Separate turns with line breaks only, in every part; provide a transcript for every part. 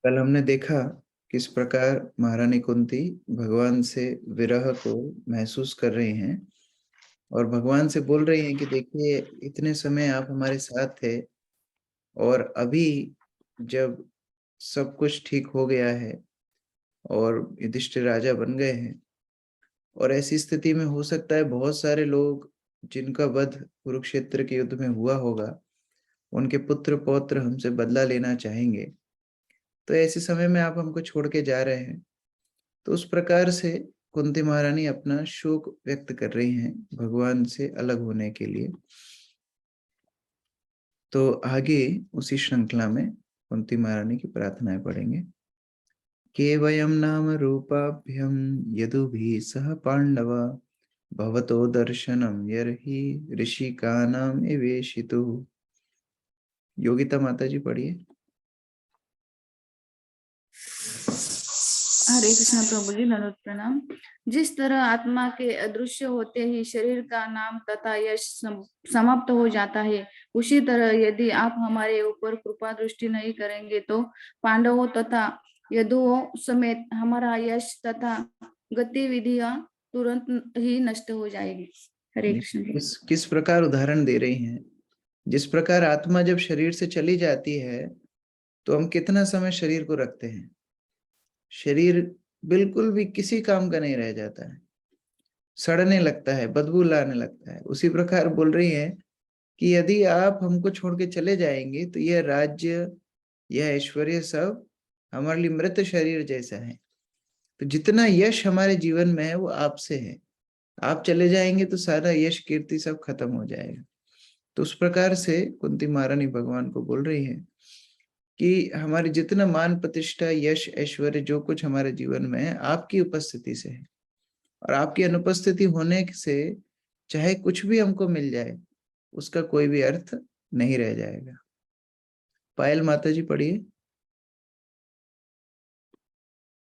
कल हमने देखा किस प्रकार महारानी कुंती भगवान से विरह को महसूस कर रही हैं और भगवान से बोल रही हैं कि देखिए, इतने समय आप हमारे साथ थे और अभी जब सब कुछ ठीक हो गया है और युधिष्ठिर राजा बन गए हैं और ऐसी स्थिति में हो सकता है बहुत सारे लोग जिनका वध कुरुक्षेत्र के युद्ध में हुआ होगा, उनके पुत्र पौत्र हमसे बदला लेना चाहेंगे। तो ऐसे समय में आप हमको छोड़ के जा रहे हैं। तो उस प्रकार से कुंती महारानी अपना शोक व्यक्त कर रही हैं भगवान से अलग होने के लिए। तो आगे उसी श्रृंखला में कुंती महारानी की प्रार्थनाएं पढ़ेंगे। केवयं नाम रूपाभ्यं यदुभिः सह पांडव भवतो दर्शनम यर्हि ऋषिकानाम एवेशितु। योगिता माता जी पढ़िए।
हरे कृष्ण प्रभु जी, नरोत प्रणाम। जिस तरह आत्मा के अदृश्य होते ही शरीर का नाम तथा यश समाप्त हो जाता है, उसी तरह यदि आप हमारे ऊपर कृपा दृष्टि नहीं करेंगे तो पांडवों तथा यदुओं समेत हमारा यश तथा गतिविधियां तुरंत ही नष्ट हो जाएगी। हरे कृष्ण।
किस प्रकार उदाहरण दे रही हैं। जिस प्रकार आत्मा जब शरीर से चली जाती है तो हम कितना समय शरीर को रखते हैं, शरीर बिल्कुल भी किसी काम का नहीं रह जाता है, सड़ने लगता है, बदबू लाने लगता है। उसी प्रकार बोल रही है कि यदि आप हमको छोड़ के चले जाएंगे तो यह राज्य, यह ऐश्वर्य सब हमारे लिए मृत शरीर जैसा है। तो जितना यश हमारे जीवन में है वो आपसे है, आप चले जाएंगे तो सारा यश कीर्ति सब खत्म हो जाएगा। तो उस प्रकार से कुंती महारानी भगवान को बोल रही है कि हमारी जितना मान प्रतिष्ठा यश ऐश्वर्य जो कुछ हमारे जीवन में है आपकी उपस्थिति से है, और आपकी अनुपस्थिति होने से चाहे कुछ भी हमको मिल जाए उसका कोई भी अर्थ नहीं रह जाएगा। पायल माता जी पढ़िए।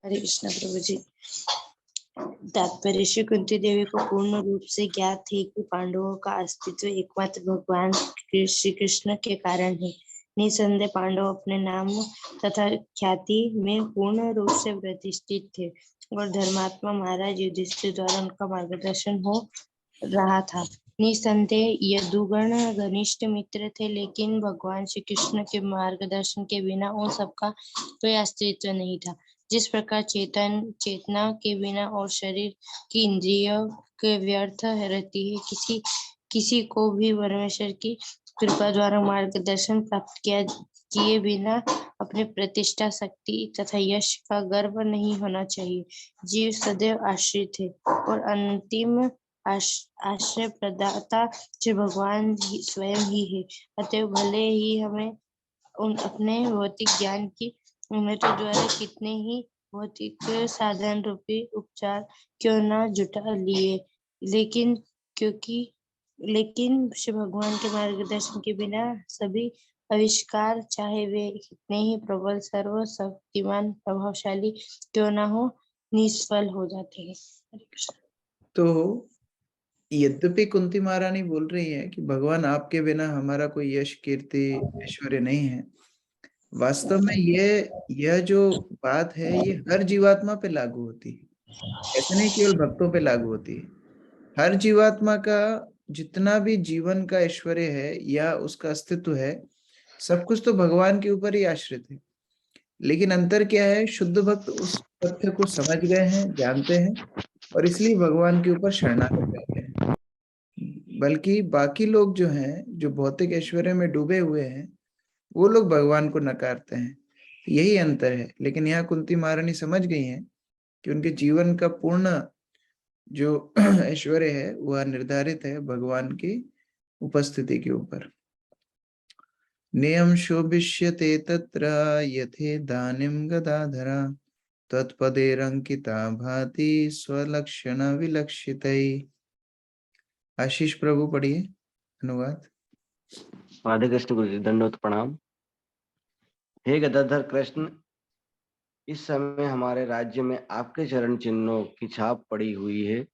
हरे कृष्ण प्रभु जी। तात्पर्य श्री कुंती देवी को पूर्ण रूप से ज्ञात है कि पांडवों का अस्तित्व एकमात्र भगवान श्री कृष्ण के कारण है। निसंदेह पांडव अपने नाम तथा ख्याति में पूर्ण रूप से प्रतिष्ठित थे और धर्मात्मा महाराज युधिष्ठिर द्वारा उनका मार्गदर्शन हो रहा था। निसंदेह यदुगण घनिष्ठ मित्र थे, लेकिन भगवान श्री कृष्ण के मार्गदर्शन के बिना उन सबका कोई अस्तित्व नहीं था। जिस प्रकार चेतना के बिना और शरीर की इंद्रियों के व्यर्थ रहती है, किसी को भी परमेश्वर की कृपा द्वारा मार्गदर्शन प्राप्त किए बिना अपने प्रतिष्ठा, शक्ति तथा यश का गर्व नहीं होना चाहिए। जीव सदैव आश्रित है और अंतिम आश्रय प्रदाता जो भगवान स्वयं ही है। अतः भले ही हमें अपने भौतिक ज्ञान की उन्नति द्वारा कितने ही भौतिक साधन रूपी उपचार क्यों न जुटा लिए, लेकिन श्री भगवान के मार्गदर्शन के बिना सभी आविष्कार, चाहे वे कितने ही प्रबल, सर्वशक्तिमान, प्रभावशाली क्यों न हो, निष्फल हो जाते हैं।
तो यद्यपि कुंती महारानी बोल रही है कि भगवान आपके बिना हमारा कोई यश कीर्ति ऐश्वर्य नहीं है, वास्तव में यह जो बात है ये हर जीवात्मा पे लागू होती है, ऐसे नहीं केवल भक्तों पे लागू होती है। हर जीवात्मा का जितना भी जीवन का ऐश्वर्य है या उसका अस्तित्व है, सब कुछ तो भगवान के ऊपर ही आश्रित है। लेकिन अंतर क्या है, शुद्ध भक्त उस तथ्य को समझ गए हैं, जानते हैं और इसलिए भगवान के ऊपर शरणागत रहते हैं। बल्कि बाकी लोग जो हैं, जो भौतिक ऐश्वर्य में डूबे हुए हैं, वो लोग भगवान को नकारते हैं। यही अंतर है। लेकिन यहाँ कुंती महारानी समझ गई हैं कि उनके जीवन का पूर्ण जो ऐश्वर्य है वह निर्धारित है भगवान की उपस्थिति के ऊपर। नियम शोभिष्यते तत्र यथे दानिम गदाधरा तत्पदेरंकिता भाति स्वलक्षण विलक्षितै। आशीष प्रभु पढ़िए अनुवाद।
राधे कृष्ण गुरु जी, दंडवत प्रणाम। हे गदाधर कृष्ण, इस समय हमारे राज्य में आपके चरण चिन्हों की छाप पड़ी हुई है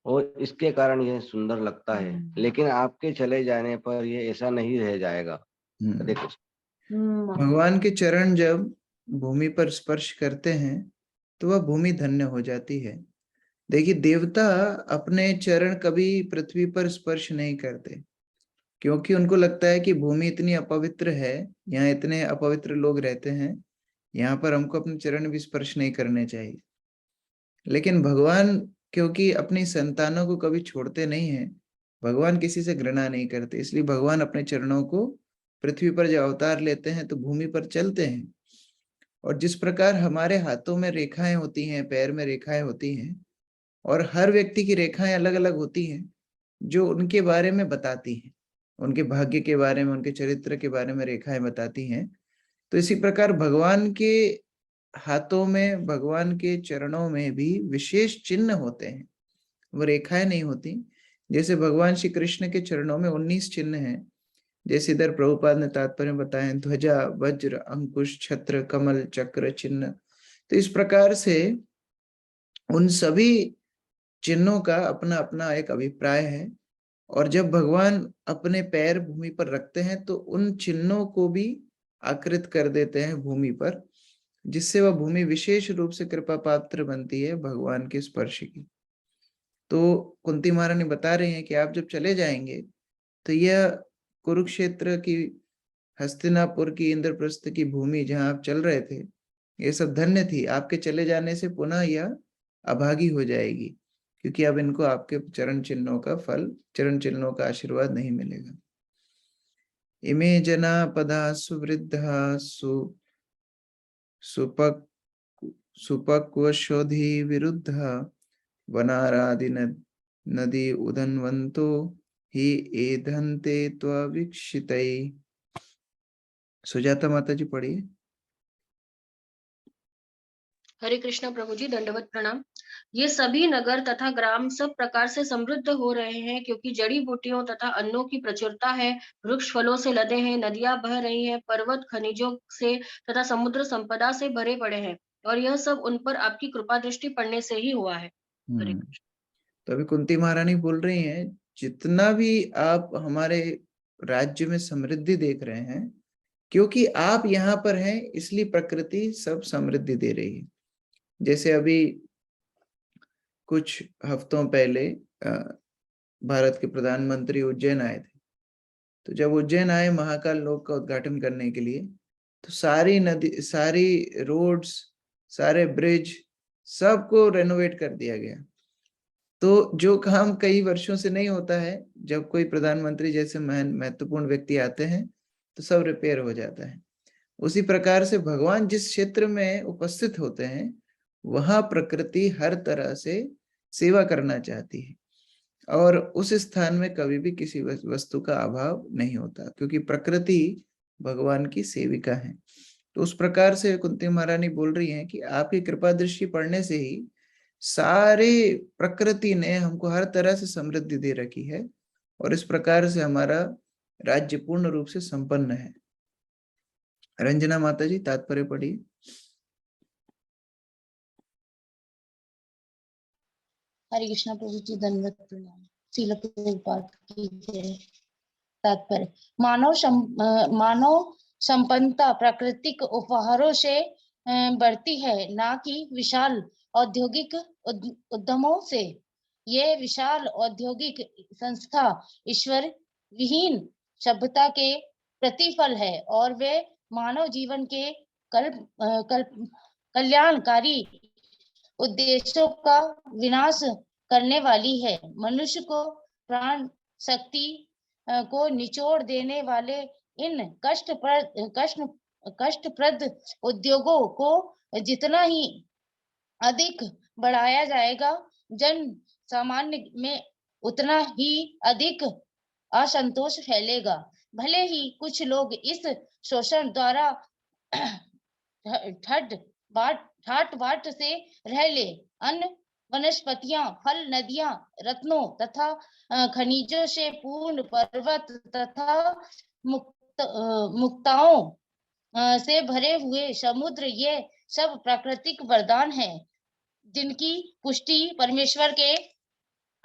और इसके कारण यह सुंदर लगता है, लेकिन आपके चले जाने पर यह ऐसा नहीं रह जाएगा।
भगवान के चरण जब भूमि पर स्पर्श करते हैं तो वह भूमि धन्य हो जाती है। देखिए, देवता अपने चरण कभी पृथ्वी पर स्पर्श नहीं करते, क्योंकि उनको लगता है कि भूमि इतनी अपवित्र है, यहाँ इतने अपवित्र लोग रहते हैं, यहाँ पर हमको अपने चरण भी स्पर्श नहीं करने चाहिए। लेकिन भगवान क्योंकि अपनी संतानों को कभी छोड़ते नहीं हैं, भगवान किसी से घृणा नहीं करते, इसलिए भगवान अपने चरणों को पृथ्वी पर जब अवतार लेते हैं तो भूमि पर चलते हैं। और जिस प्रकार हमारे हाथों में रेखाएं होती हैं, पैर में रेखाएं होती हैं, और हर व्यक्ति की रेखाएं अलग अलग होती हैं जो उनके बारे में बताती हैं, उनके भाग्य के बारे में, उनके चरित्र के बारे में रेखाएं बताती हैं। तो इसी प्रकार भगवान के हाथों में, भगवान के चरणों में भी विशेष चिन्ह होते हैं, वो रेखाएं नहीं होती। जैसे भगवान श्री कृष्ण के चरणों में 19 चिन्ह हैं, जैसे इधर प्रभुपाद ने तात्पर्य बताए, ध्वजा, वज्र, अंकुश, छत्र, कमल, चक्र, चिन्ह। तो इस प्रकार से उन सभी चिन्हों का अपना अपना एक अभिप्राय है। और जब भगवान अपने पैर भूमि पर रखते हैं तो उन चिन्हों को भी आकृत कर देते हैं भूमि पर, जिससे वह भूमि विशेष रूप से कृपा पात्र बनती है भगवान के स्पर्श की। तो कुंती महारानी बता रही हैं कि आप जब चले जाएंगे तो यह कुरुक्षेत्र की, हस्तिनापुर की, इंद्रप्रस्थ की भूमि जहां आप चल रहे थे, ये सब धन्य थी। आपके चले जाने से पुनः यह अभागी हो जाएगी, क्योंकि अब इनको आपके चरण चिन्हों का फल, चरण चिन्हों का आशीर्वाद नहीं मिलेगा। इमे जना पदा सुवृद्धा सुपक सुपक्वशोधि विरुद्ध वनारादि नदी उदन्वन्तो ही एधन्ते त्ववीक्षितै। सुजाता माता जी पढ़िए।
हरे कृष्णा प्रभु जी, दंडवत प्रणाम। ये सभी नगर तथा ग्राम सब प्रकार से समृद्ध हो रहे हैं, क्योंकि जड़ी बूटियों तथा अन्नों की प्रचुरता है, वृक्ष फलों से लदे हैं, नदियां बह रही हैं, पर्वत खनिजों से तथा समुद्र संपदा से भरे पड़े हैं, और यह सब उन पर आपकी कृपा दृष्टि पड़ने से ही हुआ है। हरे कृष्ण।
तो अभी कुंती महारानी बोल रही हैं, जितना भी आप हमारे राज्य में समृद्धि देख रहे हैं, क्योंकि आप यहाँ पर हैं इसलिए प्रकृति सब समृद्धि दे रही है। जैसे अभी कुछ हफ्तों पहले भारत के प्रधानमंत्री उज्जैन आए थे, तो जब उज्जैन आए महाकाल लोक का उद्घाटन करने के लिए, तो सारी नदी, सारी रोड्स, सारे ब्रिज, सबको रेनोवेट कर दिया गया। तो जो काम कई वर्षों से नहीं होता है, जब कोई प्रधानमंत्री जैसे महत्वपूर्ण व्यक्ति आते हैं तो सब रिपेयर हो जाता है। उसी प्रकार से भगवान जिस क्षेत्र में उपस्थित होते हैं वहां प्रकृति हर तरह से सेवा करना चाहती है, और उस स्थान में कभी भी किसी वस्तु का अभाव नहीं होता, क्योंकि प्रकृति भगवान की सेविका है। तो उस प्रकार से कुंती महारानी बोल रही हैं कि आपकी कृपा दृष्टि पड़ने से ही सारे प्रकृति ने हमको हर तरह से समृद्धि दे रखी है, और इस प्रकार से हमारा राज्य पूर्ण रूप से संपन्न है। रंजना माता जी तात्पर्य पढ़िए।
हरे कृष्णा प्रभु जी, दंडवत प्रणाम। श्रील प्रभुपाद की जय। तात्पर्य, मानव संपन्नता प्राकृतिक उपहारों से बढ़ती है, ना कि विशाल औद्योगिक उद्यमों से। ये विशाल औद्योगिक संस्था ईश्वर विहीन सभ्यता के प्रतिफल है, और वे मानव जीवन के कल्याणकारी उद्देश्यों का विनाश करने वाली है। मनुष्य को प्राण शक्ति को निचोड़ देने वाले इन कष्टप्रद उद्योगों को जितना ही अधिक बढ़ाया जाएगा, जन सामान्य में उतना ही अधिक असंतोष फैलेगा। भले ही कुछ लोग इस शोषण द्वारा ठाट बाट से रह ले, अन्न, वनस्पतियां, फल, नदियां, रत्नों तथा खनिजों से पूर्ण पर्वत तथा मुक्ताओं से भरे हुए समुद्र, ये सब प्राकृतिक वरदान है, जिनकी पुष्टि परमेश्वर के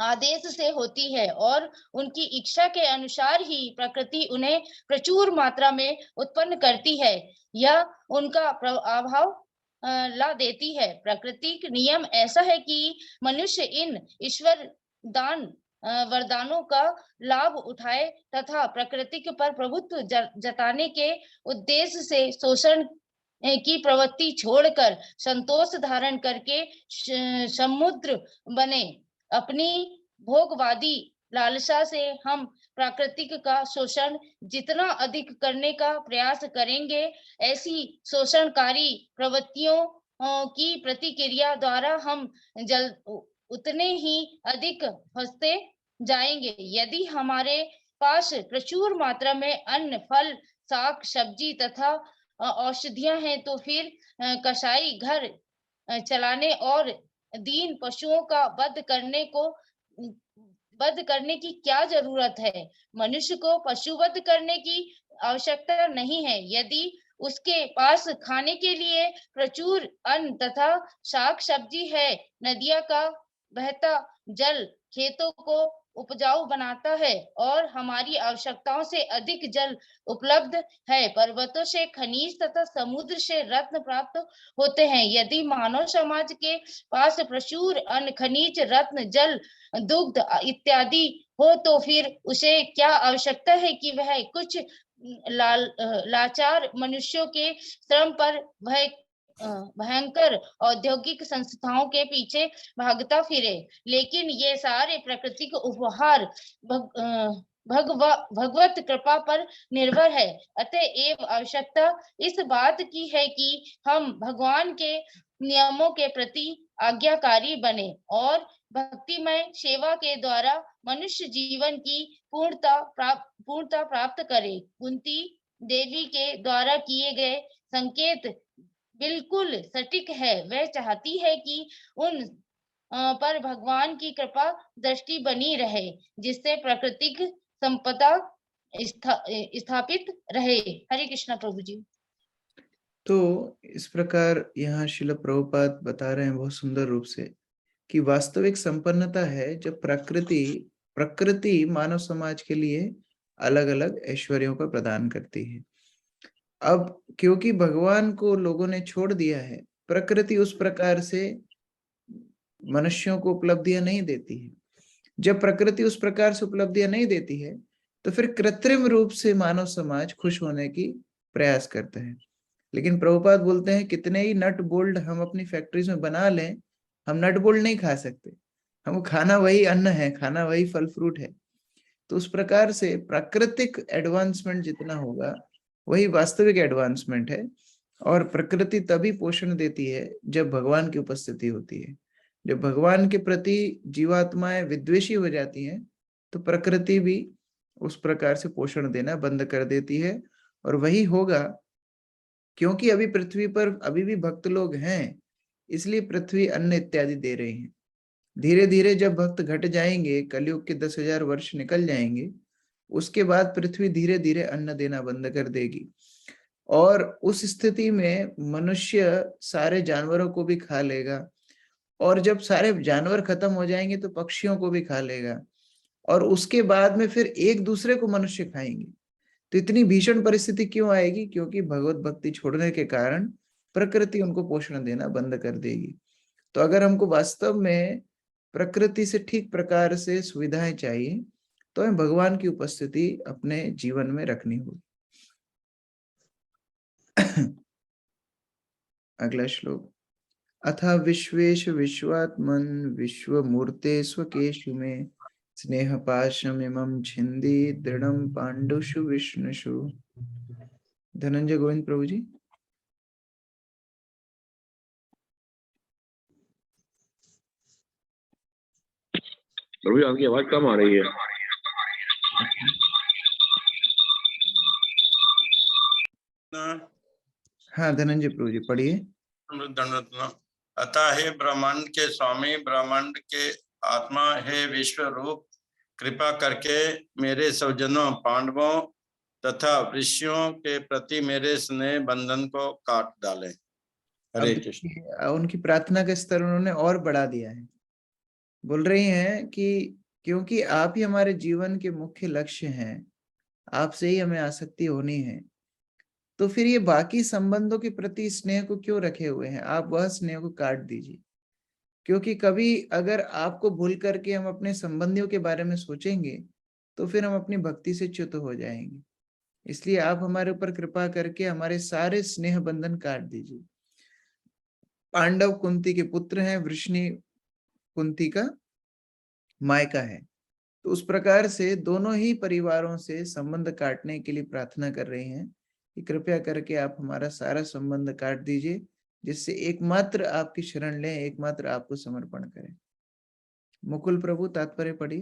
आदेश से होती है और उनकी इच्छा के अनुसार ही प्रकृति उन्हें प्रचुर मात्रा में उत्पन्न करती है। यह उनका अभाव ला देती है। प्रकृति का नियम ऐसा है कि मनुष्य इन ईश्वर दान वरदानों का लाभ उठाए तथा प्रकृति पर प्रभुत्व जताने के उद्देश्य से शोषण की प्रवृत्ति छोड़कर संतोष धारण करके समुद्र बने। अपनी भोगवादी लालसा से हम प्राकृतिक का शोषण जितना अधिक करने का प्रयास करेंगे, ऐसी शोषणकारी प्रवृत्तियों की प्रतिक्रिया द्वारा हम उतने ही अधिक फंसते जाएंगे। यदि हमारे पास प्रचुर मात्रा में अन्न, फल, साग, सब्जी तथा औषधियां हैं, तो फिर कसाई घर चलाने और दीन पशुओं का वध करने की क्या जरूरत है? मनुष्य को पशुवध करने की आवश्यकता नहीं है। यदि उसके पास खाने के लिए प्रचुर अन्न तथा साग सब्जी है, नदियां का बहता जल खेतों को उपजाऊ बनाता है और हमारी आवश्यकताओं से अधिक जल उपलब्ध है, पर्वतों से खनिज तथा समुद्र से रत्न प्राप्त होते हैं। यदि मानव समाज के पास प्रचुर अन्न, खनिज, रत्न, जल, दुग्ध इत्यादि हो, तो फिर उसे क्या आवश्यकता है कि वह कुछ लाचार मनुष्यों के श्रम पर वह भयंकर औद्योगिक संस्थाओं के पीछे भागता फिरे। लेकिन ये सारे प्राकृतिक उपहार भगवत कृपा पर निर्भर है। अतएव आवश्यकता इस बात की है कि हम भगवान के नियमों के प्रति आज्ञाकारी बने और भक्तिमय सेवा के द्वारा मनुष्य जीवन की पूर्णता प्राप्त करे। कुंती देवी के द्वारा किए गए संकेत बिल्कुल सटीक है। वह चाहती है कि उन पर भगवान की कृपा दृष्टि बनी रहे, जिससे प्राकृतिक संपदा स्थापित रहे। हरे कृष्णा प्रभु जी।
तो इस प्रकार यहाँ श्रील प्रभुपाद बता रहे हैं बहुत सुंदर रूप से कि वास्तविक संपन्नता है जब प्रकृति मानव समाज के लिए अलग अलग ऐश्वर्यों का प्रदान करती है। अब क्योंकि भगवान को लोगों ने छोड़ दिया है, प्रकृति उस प्रकार से मनुष्यों को उपलब्धियां नहीं देती है। जब प्रकृति उस प्रकार से उपलब्धियां नहीं देती है, तो फिर कृत्रिम रूप से मानव समाज खुश होने की प्रयास करते हैं। लेकिन प्रभुपाद बोलते हैं कितने ही नट बोल्ट हम अपनी फैक्ट्रीज में बना लें, हम नट बोल्ट नहीं खा सकते। हम खाना वही अन्न है, खाना वही फल फ्रूट है। तो उस प्रकार से प्राकृतिक एडवांसमेंट जितना होगा वही वास्तविक एडवांसमेंट है। और प्रकृति तभी पोषण देती है जब भगवान की उपस्थिति होती है। जब भगवान के प्रति जीवात्माएं विद्वेषी हो जाती हैं, तो प्रकृति भी उस प्रकार से पोषण देना बंद कर देती है। और वही होगा क्योंकि अभी पृथ्वी पर अभी भी भक्त लोग हैं, इसलिए पृथ्वी अन्न इत्यादि दे रही है। धीरे धीरे जब भक्त घट जाएंगे, कलयुग के 10,000 वर्ष निकल जाएंगे, उसके बाद पृथ्वी धीरे धीरे अन्न देना बंद कर देगी। और उस स्थिति में मनुष्य सारे जानवरों को भी खा लेगा, और जब सारे जानवर खत्म हो जाएंगे तो पक्षियों को भी खा लेगा, और उसके बाद में फिर एक दूसरे को मनुष्य खाएंगे। तो इतनी भीषण परिस्थिति क्यों आएगी? क्योंकि भगवत भक्ति छोड़ने के कारण प्रकृति उनको पोषण देना बंद कर देगी। तो अगर हमको वास्तव में प्रकृति से ठीक प्रकार से सुविधाएं चाहिए, तो हमें भगवान की उपस्थिति अपने जीवन में रखनी होगी। अगला श्लोक। अथा विश्वेश विश्वात्मन विश्वमूर्ते स्वकेशु में स्नेह पाशमिमं छिंदी दृढ़ं पांडुषु विष्णुषु। धनंजय गोविंद प्रभु जी।
प्रभु आपकी आवाज कम आ रही है।
हाँ धनंजय प्रभु जी पढ़िए।
अतः हे ब्रह्मांड के स्वामी, ब्रह्मांड के आत्मा, हे विश्व रूप, कृपा करके मेरे सौजनों पांडवों तथा ऋषियों के प्रति मेरे स्नेह बंधन को काट डालें। हरे कृष्ण।
उनकी प्रार्थना का स्तर उन्होंने और बढ़ा दिया है। बोल रही हैं कि क्योंकि आप ही हमारे जीवन के मुख्य लक्ष्य हैं, आपसे ही हमें आसक्ति होनी है, तो फिर ये बाकी संबंधों के प्रति स्नेह को क्यों रखे हुए हैं? आप वह स्नेह को काट दीजिए। क्योंकि कभी अगर आपको भूल करके हम अपने संबंधियों के बारे में सोचेंगे, तो फिर हम अपनी भक्ति से च्युत हो जाएंगे। इसलिए आप हमारे ऊपर कृपा करके हमारे सारे स्नेह बंधन काट दीजिए। पांडव कुंती के पुत्र हैं, वृष्णि कुंती का मायका है, तो उस प्रकार से दोनों ही परिवारों से संबंध काटने के लिए प्रार्थना कर रहे हैं कि कृपया करके आप हमारा सारा संबंध काट दीजिए, जिससे एकमात्र आपकी शरण लें, एकमात्र आपको समर्पण करें। मुकुल प्रभु तात्पर्य पढ़िए।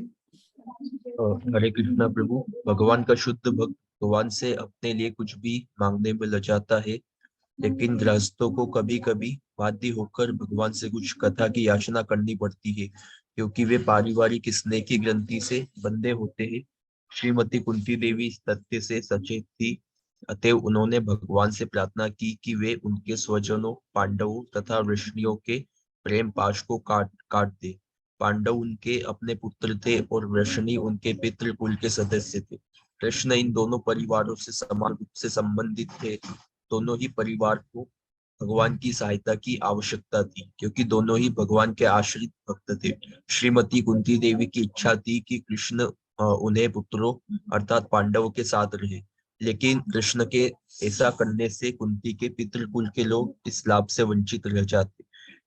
हरे कृष्णा प्रभु। भगवान का शुद्ध भक्त भगवान से अपने लिए कुछ भी मांगने में लजाता है, लेकिन गृहस्थों को कभी कभी बाध्य होकर भगवान से कुछ कथा की याचना करनी पड़ती है, क्योंकि वे पारिवारिक स्नेह की ग्रंथि से बंधे होते हैं। श्रीमती कुंती देवी इस तथ्य से सचेत थी, अतएव उन्होंने भगवान से प्रार्थना की कि वे उनके स्वजनों पांडवों तथा वृष्णियों के प्रेम पाश को काट दे। पांडव उनके अपने पुत्र थे और वृषणी उनके पितृ कुल के सदस्य थे। कृष्ण इन दोनों परिवारों से समान रूप से संबंधित थे। दोनों ही परिवार को भगवान की सहायता की आवश्यकता थी, क्योंकि दोनों ही भगवान के आश्रित भक्त थे। श्रीमती कुंती देवी की इच्छा थी कि कृष्ण उन्हें पुत्रों अर्थात पांडवों के साथ रहे, लेकिन कृष्ण के ऐसा करने से कुंती के पितृकुल के लोग इस लाभ से वंचित रह जाते।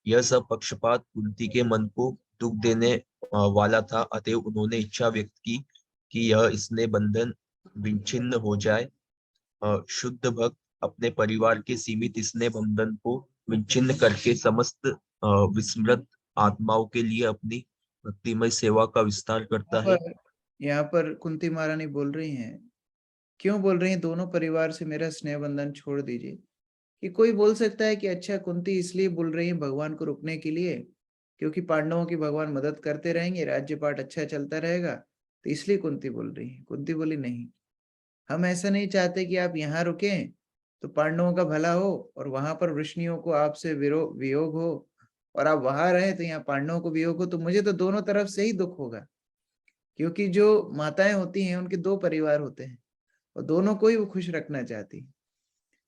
यह सब पक्षपात कुंती के मन को दुख देने वाला था, अतएव उन्होंने इच्छा व्यक्त की कि यह स्नेह बंधन विच्छिन्न हो जाए। शुद्ध भक्त अपने परिवार के सीमित स्नेह बंधन को विच्छिन्न करके समस्त विस्मृत आत्माओं के लिए अपनी भक्तिमय सेवा का विस्तार करता है।
यहाँ पर कुंती महारानी बोल रही हैं, क्यों बोल रही हैं दोनों परिवार से मेरा स्नेह बंधन छोड़ दीजिए? कि कोई बोल सकता है कि अच्छा कुंती इसलिए बोल रही है भगवान को रुकने के लिए क्योंकि पांडवों की भगवान मदद करते रहेंगे, राज्य पाठ अच्छा चलता रहेगा, तो इसलिए कुंती बोल रही है। कुंती बोली नहीं, हम ऐसा नहीं चाहते कि आप यहाँ रुकें तो पांडवों का भला हो और वहां पर वृष्णियों को आपसे वियोग हो, और आप वहां रहे तो यहाँ पांडवों को वियोग हो, तो मुझे तो दोनों तरफ से ही दुख होगा। क्योंकि जो माताएं होती हैं उनके दो परिवार होते हैं और दोनों को ही वो खुश रखना चाहती है।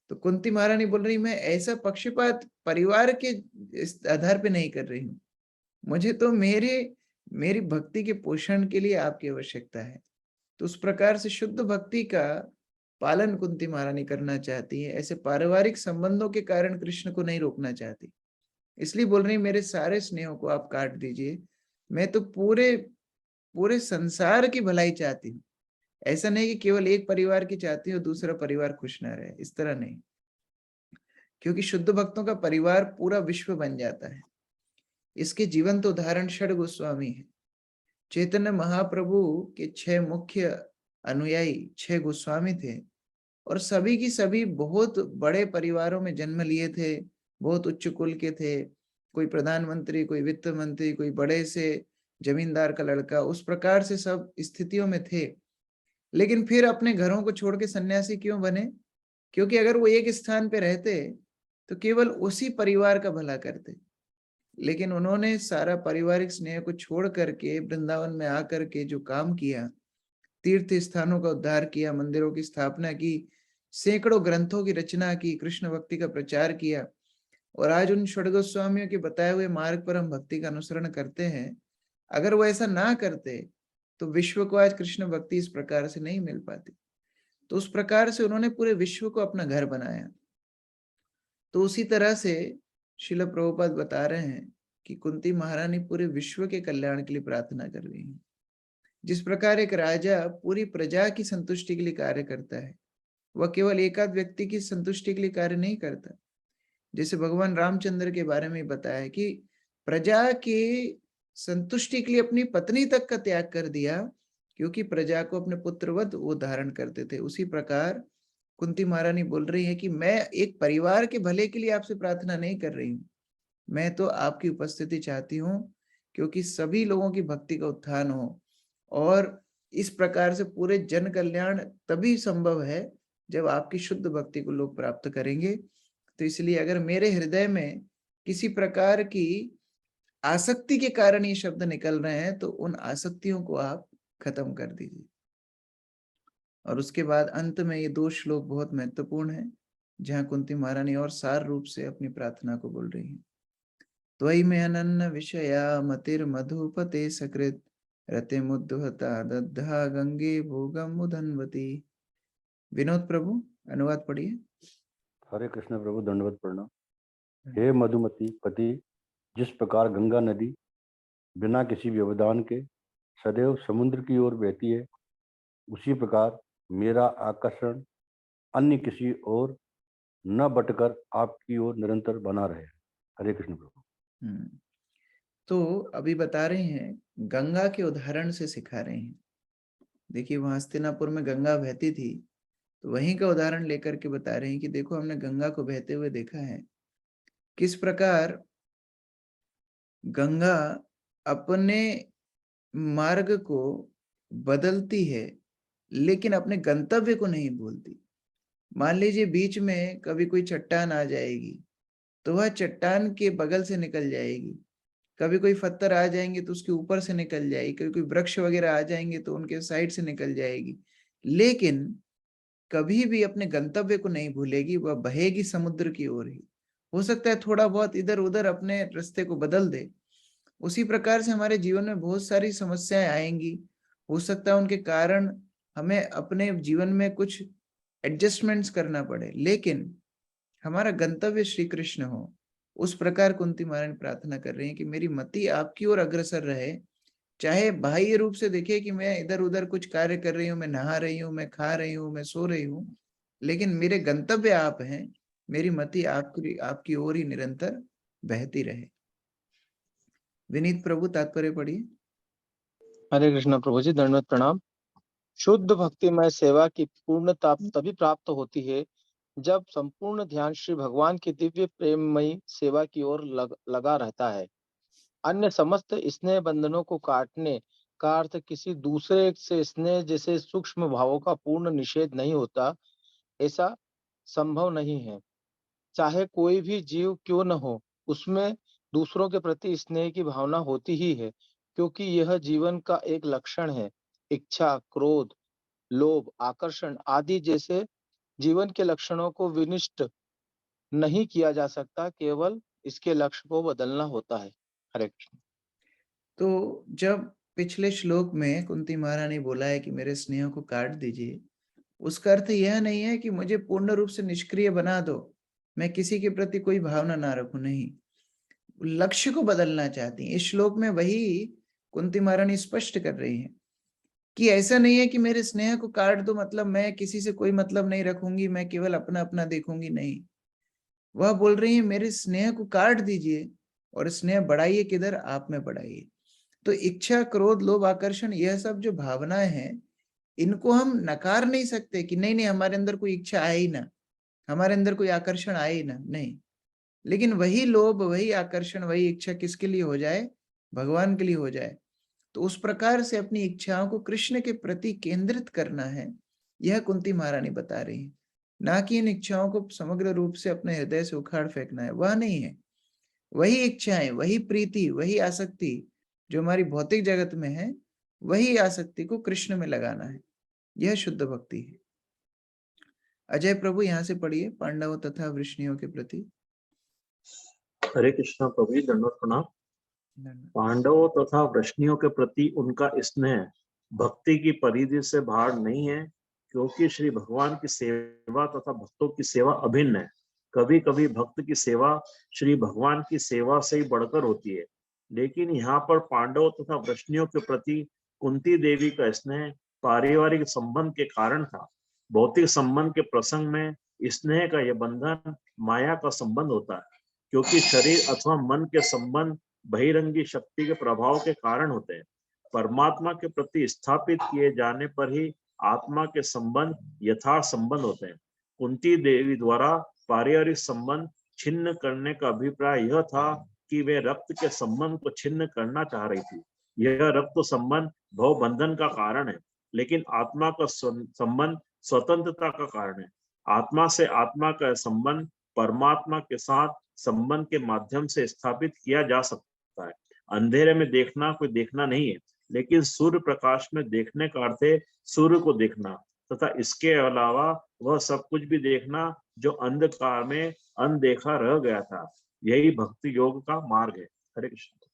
तो कुंती महारानी बोल रही मैं ऐसा पक्षपात परिवार के इस आधार पे नहीं कर रही हूँ, मुझे तो मेरी भक्ति के पोषण के लिए आपकी आवश्यकता है। तो उस प्रकार से शुद्ध भक्ति का पालन कुंती महारानी करना चाहती है, ऐसे पारिवारिक संबंधों के कारण कृष्ण को नहीं रोकना चाहती। इसलिए बोल रही मेरे सारे स्नेहों को आप काट दीजिए, मैं तो पूरे संसार की भलाई चाहती हूँ। ऐसा नहीं कि केवल एक परिवार की चाहती हूँ दूसरा परिवार खुश ना रहे, इस तरह नहीं। क्योंकि शुद्ध भक्तों का परिवार पूरा विश्व बन जाता है। इसके जीवंत उदाहरण षड गोस्वामी है। चैतन्य महाप्रभु के 6 मुख्य अनुयायी 6 गोस्वामी थे और सभी की सभी बहुत बड़े परिवारों में जन्म लिए थे, बहुत उच्च कुल के थे। कोई प्रधानमंत्री, कोई वित्त मंत्री, कोई बड़े से जमींदार का लड़का, उस प्रकार से सब स्थितियों में थे। लेकिन फिर अपने घरों को छोड़ के सन्यासी क्यों बने? क्योंकि अगर वो एक स्थान पे रहते तो केवल उसी परिवार का भला करते, लेकिन उन्होंने सारा पारिवारिक स्नेह को छोड़ करके वृंदावन में आकर के जो काम किया, तीर्थ स्थानों का उद्धार किया, मंदिरों की स्थापना की, सैकड़ों ग्रंथों की रचना की, कृष्ण भक्ति का प्रचार किया, और आज उन षड गोस्वामियों के बताए हुए मार्ग पर हम भक्ति का अनुसरण करते हैं। अगर वो ऐसा ना करते तो विश्व को आज कृष्ण भक्ति इस प्रकार से नहीं मिल पाती। तो उस प्रकार से उन्होंने पूरे विश्व को अपना घर बनाया। तो उसी तरह से श्रील प्रभुपाद बता रहे हैं कि कुंती महारानी पूरे विश्व के कल्याण के लिए प्रार्थना कर रही है। जिस प्रकार एक राजा पूरी प्रजा की संतुष्टि के लिए कार्य करता है, वह केवल एकाध व्यक्ति की संतुष्टि के लिए कार्य नहीं करता। जैसे भगवान रामचंद्र के बारे में बताया कि प्रजा की संतुष्टि के लिए अपनी पत्नी तक का त्याग कर दिया, क्योंकि प्रजा को अपने पुत्रवत वो धारण करते थे। उसी प्रकार कुंती महारानी बोल रही है कि मैं एक परिवार के भले के लिए आपसे प्रार्थना नहीं कर रही हूँ, मैं तो आपकी उपस्थिति चाहती हूँ, क्योंकि सभी लोगों की भक्ति का उत्थान हो। और इस प्रकार से पूरे जन कल्याण तभी संभव है जब आपकी शुद्ध भक्ति को लोग प्राप्त करेंगे। तो इसलिए अगर मेरे हृदय में किसी प्रकार की आसक्ति के कारण ये शब्द निकल रहे हैं, तो उन आसक्तियों को आप खत्म कर दीजिए। और उसके बाद अंत में ये 2 श्लोक बहुत महत्वपूर्ण है, जहाँ कुंती महारानी और सार रूप से अपनी प्रार्थना को बोल रही हैं। त्वयि में अनन्न विषया मतिर मधुपते सकृत रते मुद्दुहता दद्धा गंगे भोगम मुदन्वती। विनोद प्रभु अनुवाद पढ़िए।
हरे कृष्ण प्रभु, दंडवत प्रणाम। हे मधुमती पति, जिस प्रकार गंगा नदी बिना किसी व्यवधान के सदैव समुद्र की ओर बहती है, उसी प्रकार मेरा आकर्षण अन्य किसी ओर न बटकर आपकी ओर निरंतर बना रहे। हरे कृष्ण प्रभु।
तो अभी बता रहे हैं, गंगा के उदाहरण से सिखा रहे हैं। देखिए वहां हस्तिनापुर में गंगा बहती थी, तो वहीं का उदाहरण लेकर के बता रहे हैं कि देखो हमने गंगा को बहते हुए देखा है, किस प्रकार गंगा अपने मार्ग को बदलती है, लेकिन अपने गंतव्य को नहीं भूलती। मान लीजिए बीच में कभी कोई चट्टान आ जाएगी, तो वह चट्टान के बगल से निकल जाएगी। कभी कोई पत्थर आ जाएंगे तो उसके ऊपर से निकल जाएगी, कभी कोई वृक्ष वगैरह आ जाएंगे तो उनके साइड से निकल जाएगी, लेकिन कभी भी अपने गंतव्य को नहीं भूलेगी। वह बहेगी समुद्र की ओर ही। हो सकता है थोड़ा बहुत इधर उधर अपने रास्ते को बदल दे। उसी प्रकार से हमारे जीवन में बहुत सारी समस्याएं आएंगी। हो सकता है उनके कारण हमें अपने जीवन में कुछ एडजस्टमेंट्स करना पड़े, लेकिन हमारा गंतव्य श्री कृष्ण हो। उस प्रकार कुंती महारानी प्रार्थना कर रही हैं कि मेरी मति आपकी ओर अग्रसर रहे। चाहे बाह्य रूप से देखे कि मैं इधर उधर कुछ कार्य कर रही हूँ, मैं नहा रही हूँ, मैं खा रही हूँ, मैं सो रही हूँ, लेकिन मेरे गंतव्य आप हैं। मेरी मति आपकी ओर ही निरंतर बहती रहे। विनीत प्रभु तात्पर्य पढ़िए।
हरे कृष्ण प्रभु जी, दंडवत प्रणाम। शुद्ध भक्तिमय सेवा की पूर्णता तभी प्राप्त होती है जब संपूर्ण ध्यान श्री भगवान की दिव्य प्रेममयी सेवा की ओर लगा रहता है। अन्य समस्त स्नेह बंधनों को काटने का अर्थ किसी दूसरे से स्नेह जैसे सूक्ष्म भावों का पूर्ण निषेध नहीं होता। ऐसा संभव नहीं है। चाहे कोई भी जीव क्यों न हो, उसमें दूसरों के प्रति स्नेह की भावना होती ही है, क्योंकि यह जीवन का एक लक्षण है। इच्छा, क्रोध, लोभ, आकर्षण आदि जैसे जीवन के लक्षणों को विनिष्ट नहीं किया जा सकता, केवल इसके लक्ष्य को बदलना होता है। हरे कृष्ण।
तो जब पिछले श्लोक में कुंती महारानी बोला है कि मेरे स्नेह को काट दीजिए, उसका अर्थ यह नहीं है कि मुझे पूर्ण रूप से निष्क्रिय बना दो, मैं किसी के प्रति कोई भावना ना रखूं। नहीं, लक्ष्य को बदलना चाहती हैं। इस श्लोक में वही कुंती महारानी स्पष्ट कर रही है कि ऐसा नहीं है कि मेरे स्नेह को काट दो मतलब मैं किसी से कोई मतलब नहीं रखूंगी, मैं केवल अपना अपना देखूंगी। नहीं, वह बोल रही है मेरे स्नेह को काट दीजिए और स्नेह बढ़ाइए। किधर? आप में बढ़ाइए। तो इच्छा, क्रोध, लोभ, आकर्षण, यह सब जो भावनाएं हैं, इनको हम नकार नहीं सकते कि नहीं नहीं हमारे अंदर कोई इच्छा आए ही ना, हमारे अंदर कोई आकर्षण आए ही ना। नहीं, लेकिन वही लोभ, वही आकर्षण, वही इच्छा किसके लिए हो जाए? भगवान के लिए हो जाए। तो उस प्रकार से अपनी इच्छाओं को कृष्ण के प्रति केंद्रित करना है, यह कुंती महारानी बता रही है। ना कि इन इच्छाओं को समग्र रूप से अपने हृदय से उखाड़ फेंकना है, वह नहीं है। वही इच्छाएं, वही प्रीति, वही आसक्ति जो हमारी भौतिक जगत में है, वही आसक्ति को कृष्ण में लगाना है। यह शुद्ध भक्ति है। अजय प्रभु यहाँ से पढ़िए, पांडवों तथा वृष्णियों के प्रति।
हरे कृष्ण प्रभु जी, दंडवत प्रणाम। पांडवों तथा वृष्णियों के प्रति उनका स्नेह भक्ति की परिधि से बाहर नहीं है, क्योंकि श्री भगवान की सेवा तथा भक्तों की सेवा अभिन्न है। कभी कभी भक्त की सेवा श्री भगवान की सेवा से ही बढ़कर होती है, लेकिन यहाँ पर पांडवों तथा वृष्णियों के प्रति कुंती देवी का स्नेह पारिवारिक संबंध के कारण था। भौतिक संबंध के प्रसंग में स्नेह का यह बंधन माया का संबंध होता है, क्योंकि शरीर अथवा मन के संबंध बहिरंगी शक्ति के प्रभाव के कारण होते हैं। परमात्मा के प्रति स्थापित किए जाने पर ही आत्मा के संबंध यथार्थ संबंध होते हैं। कुंती देवी द्वारा पारिवारिक संबंध छिन्न करने का अभिप्राय यह था कि वे रक्त के संबंध को छिन्न करना चाह रही थी। यह रक्त संबंध भव बंधन का कारण है, लेकिन आत्मा का संबंध स्वतंत्रता का कारण है। आत्मा से आत्मा का संबंध परमात्मा के साथ संबंध के माध्यम से स्थापित किया जा सकता है। अंधेरे में देखना कोई देखना नहीं है, लेकिन सूर्य प्रकाश में देखने का अर्थ है सूर्य को देखना तथा इसके अलावा वह सब कुछ भी देखना जो अंधकार में अनदेखा रह गया था। यही भक्ति योग का मार्ग है। हरे कृष्ण।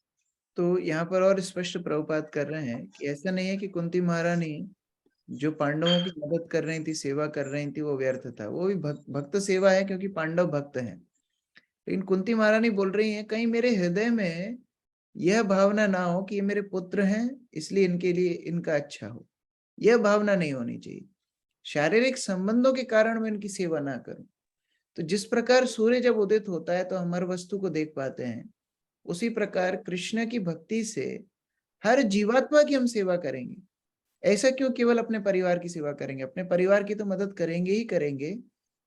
तो यहाँ पर और स्पष्ट प्रभुपाद कर रहे हैं कि ऐसा नहीं है कि कुंती महारानी जो पांडवों की मदद कर रही थी, सेवा कर रही थी, वो व्यर्थ था। वो भी भक्त सेवा है, क्योंकि पांडव भक्त हैं। लेकिन कुंती महारानी बोल रही है कहीं मेरे हृदय में यह भावना ना हो कि ये मेरे पुत्र हैं इसलिए इनके लिए इनका अच्छा हो, यह भावना नहीं होनी चाहिए। शारीरिक संबंधों के कारण मैं इनकी सेवा ना करूं। तो जिस प्रकार सूर्य जब उदित होता है तो हम हर वस्तु को देख पाते हैं, उसी प्रकार कृष्ण की भक्ति से हर जीवात्मा की हम सेवा करेंगे। ऐसा क्यों केवल अपने परिवार की सेवा करेंगे? अपने परिवार की तो मदद करेंगे ही करेंगे,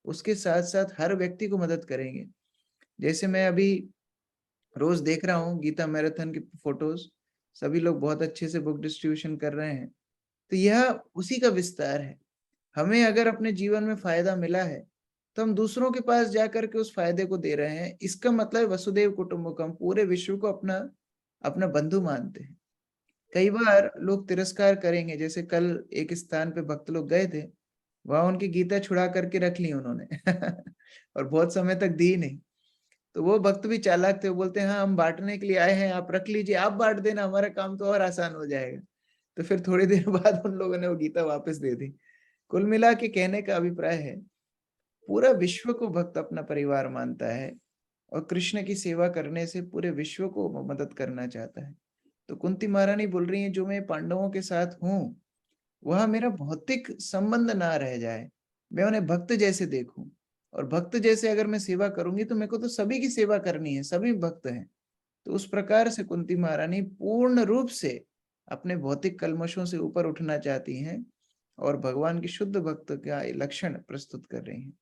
उसके साथ साथ हर व्यक्ति को मदद करेंगे। जैसे मैं अभी रोज देख रहा हूँ गीता मैराथन की फोटोज, सभी लोग बहुत अच्छे से बुक डिस्ट्रीब्यूशन कर रहे हैं। तो यह उसी का विस्तार है। हमें अगर अपने जीवन में फायदा मिला है तो हम दूसरों के पास जाकर के उस फायदे को दे रहे हैं। इसका मतलब वसुदेव कुटुंबकम, पूरे विश्व को अपना अपना बंधु मानते हैं। कई बार लोग तिरस्कार करेंगे, जैसे कल एक स्थान पे भक्त लोग गए थे, वहां उनकी गीता छुड़ा करके रख ली उन्होंने और बहुत समय तक दी नहीं। तो वो भक्त भी चालाक थे, वो बोलते हैं हाँ हम बांटने के लिए आए हैं, आप रख लीजिए, आप बांट देना, हमारा काम तो और आसान हो जाएगा। तो फिर थोड़ी देर बाद उन लोगों ने वो गीता वापस दे दी। कुल मिला के कहने का अभिप्राय है पूरा विश्व को भक्त अपना परिवार मानता है और कृष्ण की सेवा करने से पूरे विश्व को मदद करना चाहता है। तो कुंती महारानी बोल रही है जो मैं पांडवों के साथ हूँ वह मेरा भौतिक संबंध ना रह जाए, मैं उन्हें भक्त जैसे देखूं। और भक्त जैसे अगर मैं सेवा करूंगी तो मेरे को तो सभी की सेवा करनी है, सभी भक्त हैं। तो उस प्रकार से कुंती महारानी पूर्ण रूप से अपने भौतिक कल्मशों से ऊपर उठना चाहती हैं और भगवान की शुद्ध भक्त का लक्षण प्रस्तुत कर रही हैं।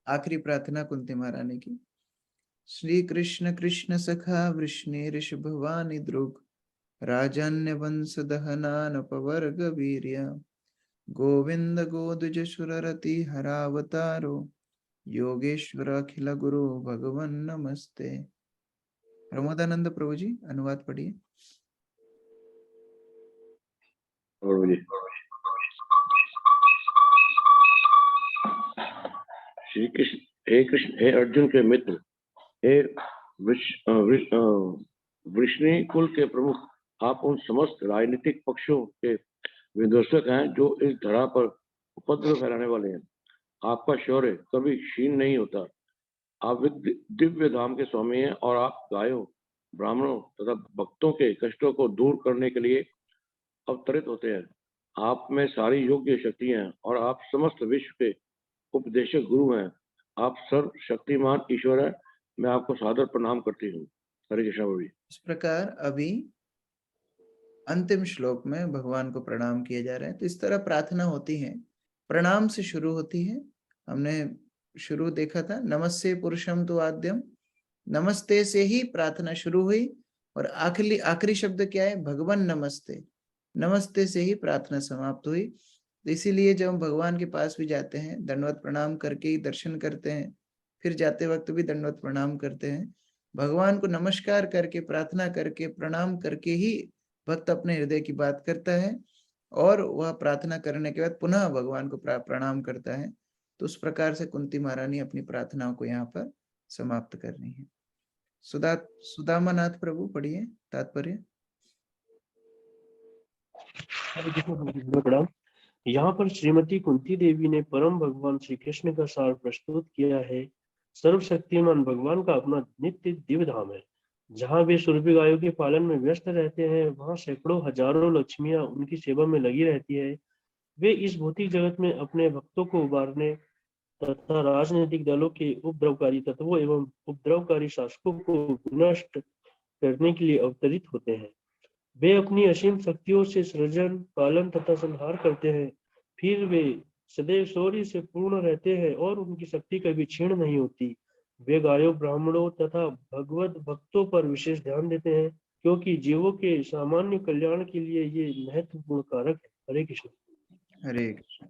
आखिरी प्रार्थना कुंती महारानी की। श्री कृष्ण कृष्ण सखा वृष्णि ऋषभवानि द्रुग राजन्य वंश दहनान पवर्ग वीर्य गोविंद गोदुज सुररति हरावतारो योगेश्वर अखिल गुरु भगवन नमस्ते। प्रमोदानंद प्रभु जी अनुवाद पढ़िए।
श्री कृष्ण, हे कृष्ण, हे अर्जुन के मित्र, हे वृष्णि कुल के प्रमुख, आप उन समस्त राजनीतिक पक्षों के विध्वंसक हैं जो इस धरा पर उपद्रव फैलाने वाले हैं। आपका शौर्य कभी क्षीण नहीं होता। आप दिव्य धाम के स्वामी हैं और आप गायों, ब्राह्मणों तथा भक्तों के कष्टों को दूर करने के लिए अवतरित होते हैं। आप में सारी योग्य शक्तियां हैं और आप समस्त विश्व के उपदेशक गुरु हैं। आप सर्व शक्तिमान ईश्वर है। मैं आपको सादर प्रणाम करती हूँ। हरे कृष्ण प्रभु।
इस प्रकार अभी अंतिम श्लोक में भगवान को प्रणाम किया जा रहा है। तो इस तरह प्रार्थना होती है, प्रणाम से शुरू होती है। हमने शुरू देखा था नमस्ते पुरुषम तो आद्यम, नमस्ते से ही प्रार्थना शुरू हुई और आखिरी शब्द क्या है? भगवन नमस्ते। नमस्ते से ही प्रार्थना समाप्त हुई। तो इसीलिए जब हम भगवान के पास भी जाते हैं दंडवत प्रणाम करके ही दर्शन करते हैं, फिर जाते वक्त भी दंडवत प्रणाम करते हैं। भगवान को नमस्कार करके, प्रार्थना करके, प्रणाम करके ही भक्त अपने हृदय की बात करता है और वह प्रार्थना करने के बाद पुनः भगवान को प्रणाम करता है। तो उस प्रकार से कुंती महारानी अपनी प्रार्थनाओं को यहाँ पर समाप्त कर रही है। सुदामानाथ प्रभु पढ़िए तात्पर्य।
यहाँ पर श्रीमती कुंती देवी ने परम भगवान श्री कृष्ण का सार प्रस्तुत किया है। सर्वशक्तिमान भगवान का अपना नित्य दिव्य धाम है। जहाँ वे सुरभि गायों के पालन में व्यस्त रहते हैं, वहाँ सैकड़ों हजारों लक्ष्मियां उनकी सेवा में लगी रहती है। वे इस भौतिक जगत में अपने भक्तों को उबारने तथा राजनीतिक दलों के उपद्रवकारी तत्वों एवं उपद्रवकारी शासकों को विनष्ट करने के लिए अवतरित होते हैं। वे अपनी असीम शक्तियों से सृजन, पालन तथा संहार करते हैं। फिर वे सदैव शौर्य से पूर्ण रहते हैं और उनकी शक्ति कभी क्षीण नहीं होती। वे गायों, ब्राह्मणों तथा भगवत भक्तों पर विशेष ध्यान देते हैं, क्योंकि जीवों के सामान्य कल्याण के लिए ये महत्वपूर्ण कारक है। हरे कृष्ण।
हरे कृष्ण।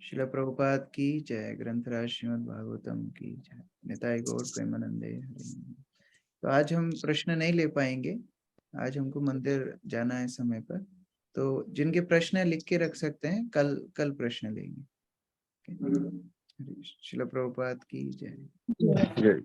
श्रील प्रभुपाद की जय। ग्रंथराज श्रीमद् भागवतम की जय। निताई गौर प्रेमानंदे हरि। तो आज हम प्रश्न नहीं ले पाएंगे, आज हमको मंदिर जाना है समय पर। तो जिनके प्रश्न है लिख के रख सकते हैं, कल प्रश्न लेंगे। श्रील प्रभुपाद की जय।
जय।